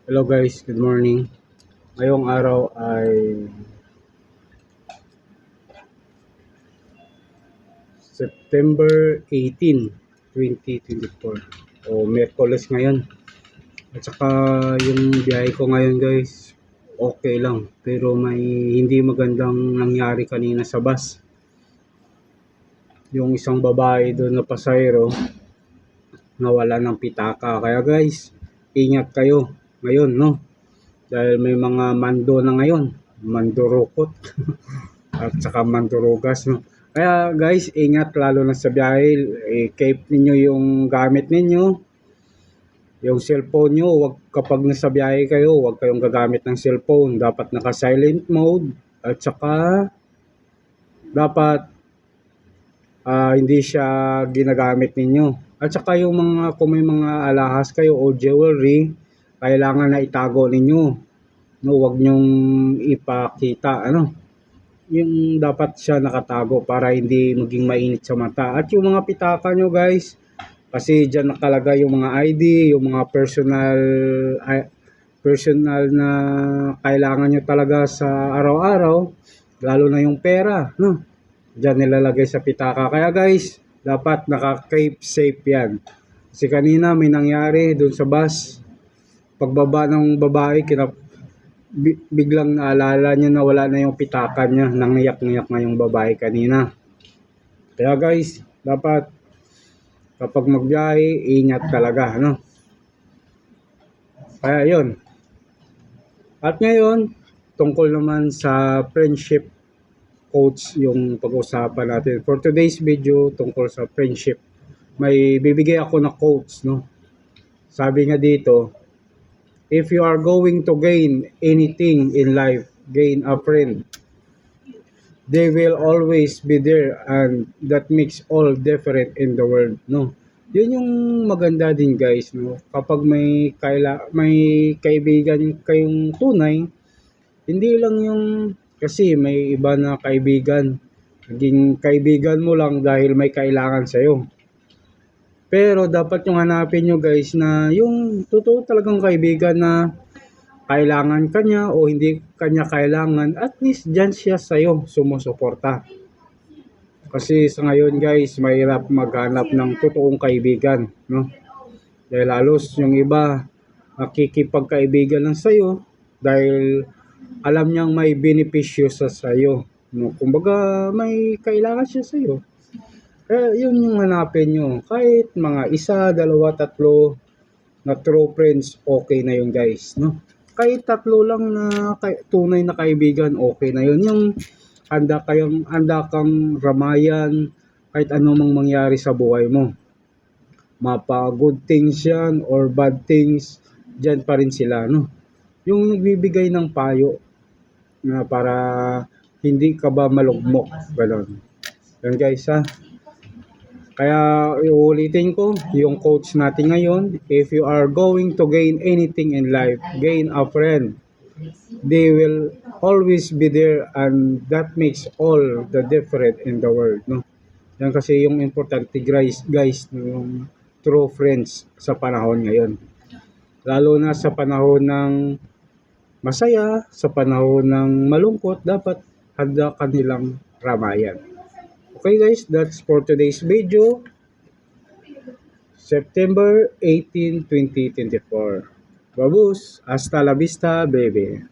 Hello guys, good morning. Ngayong araw ay September 18, 2024 o Miyerkules ngayon. At saka yung biyahe ko ngayon guys, okay lang. Pero may hindi magandang nangyari kanina sa bus. Yung isang babae doon na pasahero nawala ng pitaka. Kaya guys, ingat kayo ngayon, no? Dahil may mga mando na ngayon, mandurukot. At saka mandurugas, no? Kaya guys, ingat lalo na sa biyahe, keep ninyo yung gamit ninyo, yung cellphone nyo, wag kapag nasa biyahe kayo, wag kayong gagamit ng cellphone, dapat naka silent mode, at saka dapat hindi siya ginagamit ninyo. At saka yung mga, kung may mga alahas kayo o jewelry, kailangan na itago ninyo, no? Wag nyong ipakita, ano? Yung dapat siya nakatago para hindi maging mainit sa mata. At yung mga pitaka nyo guys, kasi dyan nakalagay yung mga ID, yung mga personal na kailangan nyo talaga sa araw-araw, lalo na yung pera, no? Dyan nilalagay sa pitaka. Kaya guys, dapat naka-keep safe yan. Kasi kanina may nangyari dun sa bus, pagbaba ng babae, biglang naalala niya na wala na yung pitaka niya, nangiyak-ngiyak na yung babae kanina. Kaya guys, dapat kapag magbiyahe, ingat talaga, no? Kaya yun. At ngayon, tungkol naman sa friendship quotes yung pag-usapan natin. For today's video, tungkol sa friendship, may bibigay ako na quotes, no? Sabi nga dito, if you are going to gain anything in life, gain a friend. They will always be there and that makes all different in the world, no? Yun yung maganda din guys, no? Kapag may kaibigan kayong tunay, hindi lang yung kasi may iba na kaibigan, naging kaibigan mo lang dahil may kailangan sa'yo. Pero dapat yung hanapin nyo guys na yung totoo talagang kaibigan na kailangan kanya o hindi kanya kailangan, at least dyan siya sa'yo sumusuporta. Kasi sa ngayon guys, mahirap maghanap ng totoong kaibigan, no? Dahil halos yung iba nakikipagkaibigan lang sa'yo dahil alam niyang may benepisyo sa sa'yo, no? Kumbaga may kailangan siya sa'yo. Kaya yun yung hanapin nyo. Kahit mga isa, dalawa, tatlo na true friends, okay na yun guys, no? Kahit tatlo lang na tunay na kaibigan, okay na yun. Yung handa kang ramayan kahit ano mang mangyari sa buhay mo. Mapa good things yan or bad things, dyan pa rin sila, no? Yung nagbibigay ng payo na para hindi ka ba malugmok, gano'n. Yan guys, ha? Kaya uulitin ko yung quotes natin ngayon. If you are going to gain anything in life, gain a friend. They will always be there and that makes all the difference in the world, no? Yan kasi yung importante guys, yung true friends sa panahon ngayon. Lalo na sa panahon ng masaya, sa panahon ng malungkot, dapat handa kanilang ramayan. Okay guys, that's for today's video. September 18, 2024. Babus, hasta la vista, baby.